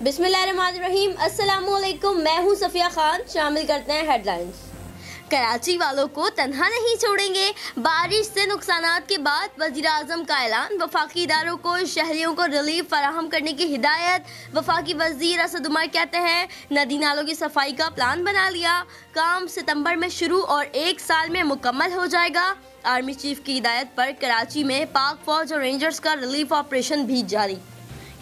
बिस्मिल्लाहिर्रहमानिर्रहीम। अस्सलामुअलैकुम, मैं हूं सफिया खान। शामिल करते हैं हेडलाइंस। कराची वालों को तन्हा नहीं छोड़ेंगे। बारिश से नुकसानात के बाद वज़ीर-ए-आज़म का ऐलान। वफाकी इदारों को शहरियों को रिलीफ फराहम करने की हिदायत। वफाकी वज़ीर असद उमर कहते हैं नदी नालों की सफाई का प्लान बना लिया। काम सितंबर में शुरू और 1 साल में मुकम्मल हो जाएगा। आर्मी चीफ की हिदायत पर कराची में पाक फौज और रेंजर्स का रिलीफ ऑपरेशन भी जारी।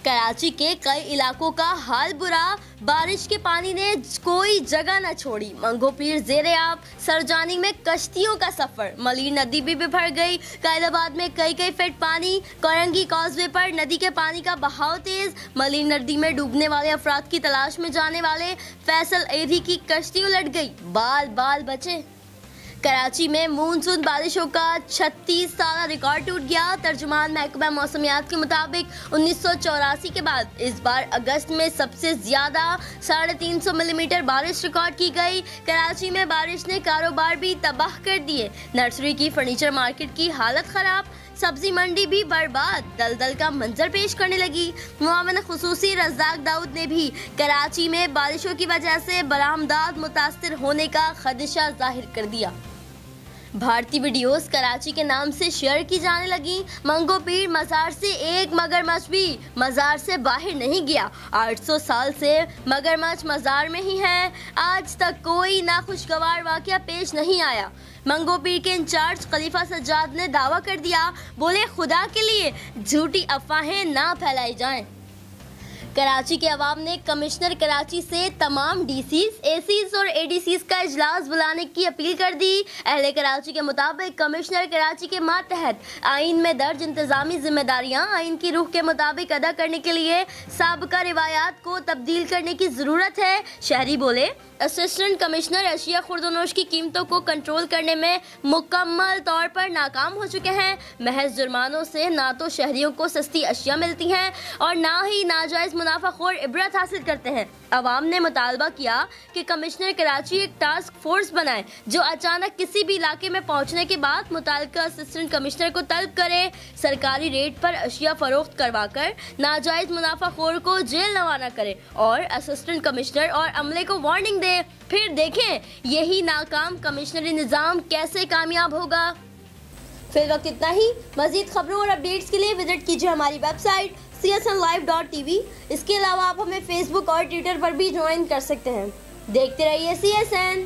कराची के कई इलाकों का हाल बुरा। बारिश के पानी ने कोई जगह न छोड़ी। मंगो पीर ज़ेरे आब। सरजानी में कश्तियों का सफर। मलीर नदी भी भर गई। कैलाबाद में कई फीट पानी। कोरंगी कॉजवे पर नदी के पानी का बहाव तेज। मलीर नदी में डूबने वाले अफराद की तलाश में जाने वाले फैसल एरी की कश्ती उलट गई। बाल बचे। कराची में मानसून बारिशों का 36 साल रिकॉर्ड टूट गया। तर्जुमान महकमा मौसमियात के मुताबिक 1984 के बाद इस बार अगस्त में सबसे ज्यादा 350 मिलीमीटर बारिश रिकॉर्ड की गई। कराची में बारिश ने कारोबार भी तबाह कर दिए। नर्सरी की फर्नीचर मार्केट की हालत खराब। सब्जी मंडी भी बर्बाद। दलदल का मंजर पेश करने लगी। मुआविन खुसूसी रज़ाक दाऊद ने भी कराची में बारिशों की वजह से बरामदात मुतासर होने का खदशा जाहिर कर दिया। भारतीय वीडियोस कराची के नाम से शेयर की जाने लगी। मंगो पीर मज़ार से एक मगरमच्छ भी मज़ार से बाहर नहीं गया। 800 साल से मगरमच्छ मज़ार में ही है। आज तक कोई नाखुशगवार वाक़या पेश नहीं आया। मंगो पीर के इंचार्ज खलीफा सज्जाद ने दावा कर दिया, बोले खुदा के लिए झूठी अफवाहें ना फैलाई जाएं। कराची के अवाम ने कमिश्नर कराची से तमाम डीसीज, एसीज और एडीसीज का इजलास बुलाने की अपील कर दी। अहले कराची के मुताबिक कमिश्नर कराची के मातहत आइन में दर्ज इंतजामी जिम्मेदारियां आइन की रूह के मुताबिक अदा करने के लिए साबिका रिवायात को तब्दील करने की ज़रूरत है। शहरी बोले, असिस्टेंट कमिश्नर अशिया खुर्दनोश की कीमतों को कंट्रोल करने में मुकम्मल तौर पर नाकाम हो चुके हैं। महज जुर्मानों से ना तो शहरियों को सस्ती अशिया मिलती हैं और ना ही नाजायज़ मुनाफाखोर इबरत हासिल करते हैं। अवाम ने मुतालबा किया कि कमिश्नर कराची एक टास्क फोर्स बनाए जो अचानक किसी भी इलाके में पहुंचने के बाद मुताल्लिका असिस्टेंट कमिश्नर को तलब करे। सरकारी रेट पर अशिया फरोख्त करवाकर नाजायज़ मुनाफाखोर को जेल रवाना करे और असिस्टेंट कमिश्नर और अमले को वार्निंग दे। फिर देखें यही नाकाम कमिश्नरी निज़ाम कैसे कामयाब होगा। फिर वक्त इतना ही। मज़ीद खबरों और अपडेट्स के लिए विजिट कीजिए हमारी वेबसाइट csnlive.tv। इसके अलावा आप हमें फेसबुक और ट्विटर पर भी ज्वाइन कर सकते हैं। देखते रहिए CSN।